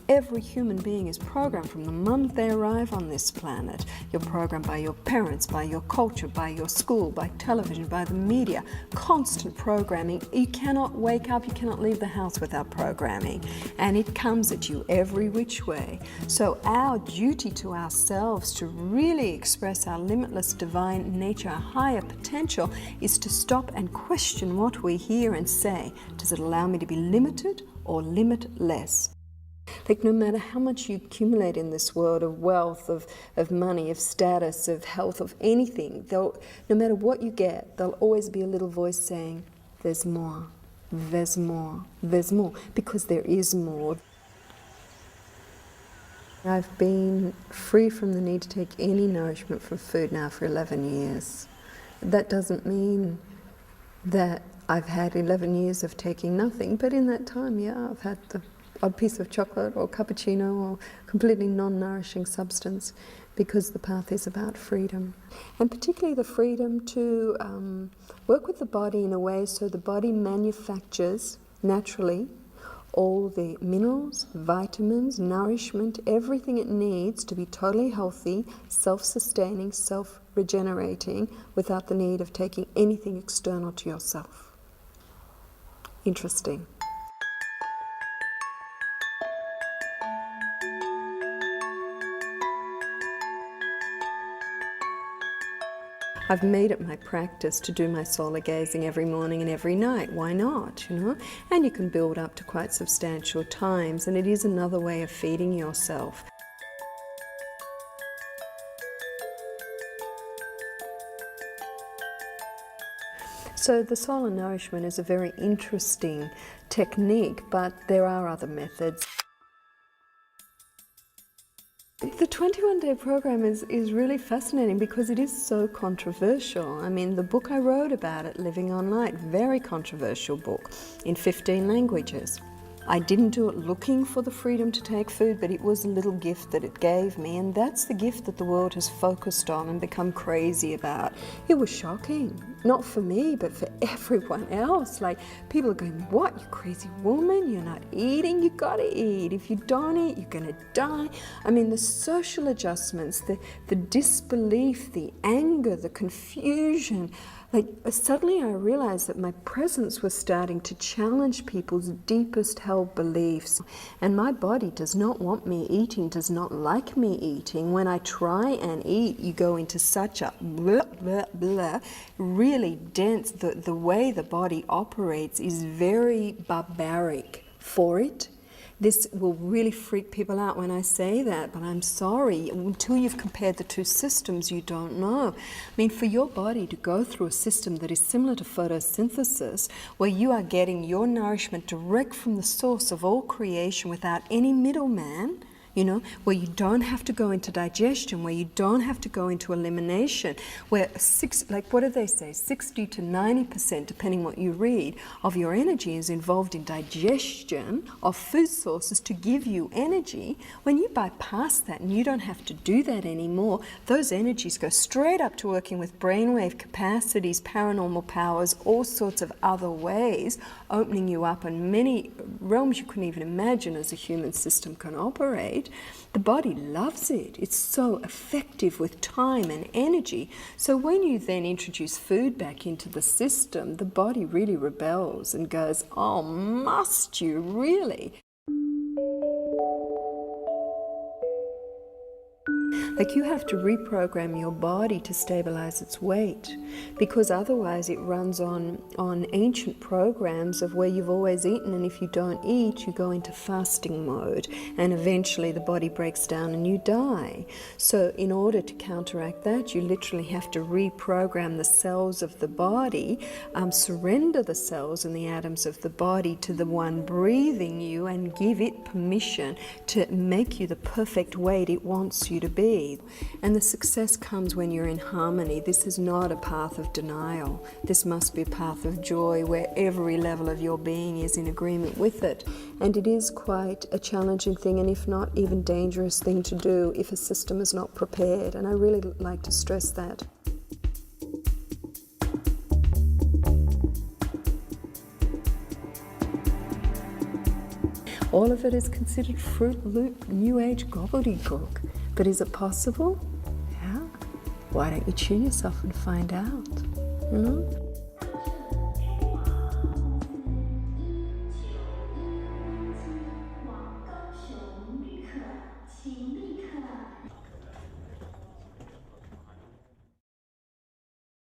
Every human being is programmed from the moment they arrive on this planet. You're programmed by your parents, by your culture, by your school, by television, by the media. Constant programming. You cannot wake up, you cannot leave the house without programming. And it comes at you every which way. So our duty to ourselves to really express our limitless divine nature, our higher potential, is to stop and question what we hear and say. Does it allow me to be limited or limitless? Like, no matter how much you accumulate in this world of wealth, of money, of status, of health, of anything, no matter what you get, there'll always be a little voice saying, there's more, there's more, there's more, because there is more. I've been free from the need to take any nourishment from food now for 11 years. That doesn't mean that I've had 11 years of taking nothing, but in that time, yeah, I've had the odd piece of chocolate or cappuccino or completely non-nourishing substance, because the path is about freedom. And particularly the freedom to work with the body in a way so the body manufactures naturally all the minerals, vitamins, nourishment, everything it needs to be totally healthy, self-sustaining, self-regenerating, without the need of taking anything external to yourself. Interesting. I've made it my practice to do my solar gazing every morning and every night. Why not, you know? And you can build up to quite substantial times, and it is another way of feeding yourself. So the solar nourishment is a very interesting technique, but there are other methods. The 21-day program is really fascinating because it is so controversial. I mean, the book I wrote about it, Living on Light, very controversial book in 15 languages. I didn't do it looking for the freedom to take food, but it was a little gift that it gave me, and that's the gift that the world has focused on and become crazy about. It was shocking, not for me, but for everyone else. Like, people are going, what, you crazy woman, you're not eating, you gotta eat. If you don't eat, you're gonna die. I mean, the social adjustments, the disbelief, the anger, the confusion. Like, suddenly I realized that my presence was starting to challenge people's deepest held beliefs. And my body does not want me eating, does not like me eating. When I try and eat, you go into such a blah, blah, blah, really dense. The way the body operates is very barbaric for it. This will really freak people out when I say that, but I'm sorry, until you've compared the two systems, you don't know. I mean, for your body to go through a system that is similar to photosynthesis, where you are getting your nourishment direct from the source of all creation without any middleman, you know, where you don't have to go into digestion, where you don't have to go into elimination, where like what do they say, 60 to 90%, depending what you read, of your energy is involved in digestion of food sources to give you energy. When you bypass that and you don't have to do that anymore, those energies go straight up to working with brainwave capacities, paranormal powers, all sorts of other ways, opening you up in many realms you couldn't even imagine as a human system can operate. The body loves it. It's so effective with time and energy. So when you then introduce food back into the system, the body really rebels and goes, oh, must you really? Like, you have to reprogram your body to stabilize its weight, because otherwise it runs on ancient programs of where you've always eaten, and if you don't eat, you go into fasting mode, and eventually the body breaks down and you die. So in order to counteract that, you literally have to reprogram the cells of the body, surrender the cells and the atoms of the body to the one breathing you, and give it permission to make you the perfect weight it wants you to be. And the success comes when you're in harmony. This is not a path of denial. This must be a path of joy where every level of your being is in agreement with it. And it is quite a challenging thing, and if not even dangerous thing to do if a system is not prepared. And I really like to stress that. All of it is considered Fruit Loop, New Age gobbledygook. But is it possible? Yeah. Why don't you tune yourself and find out?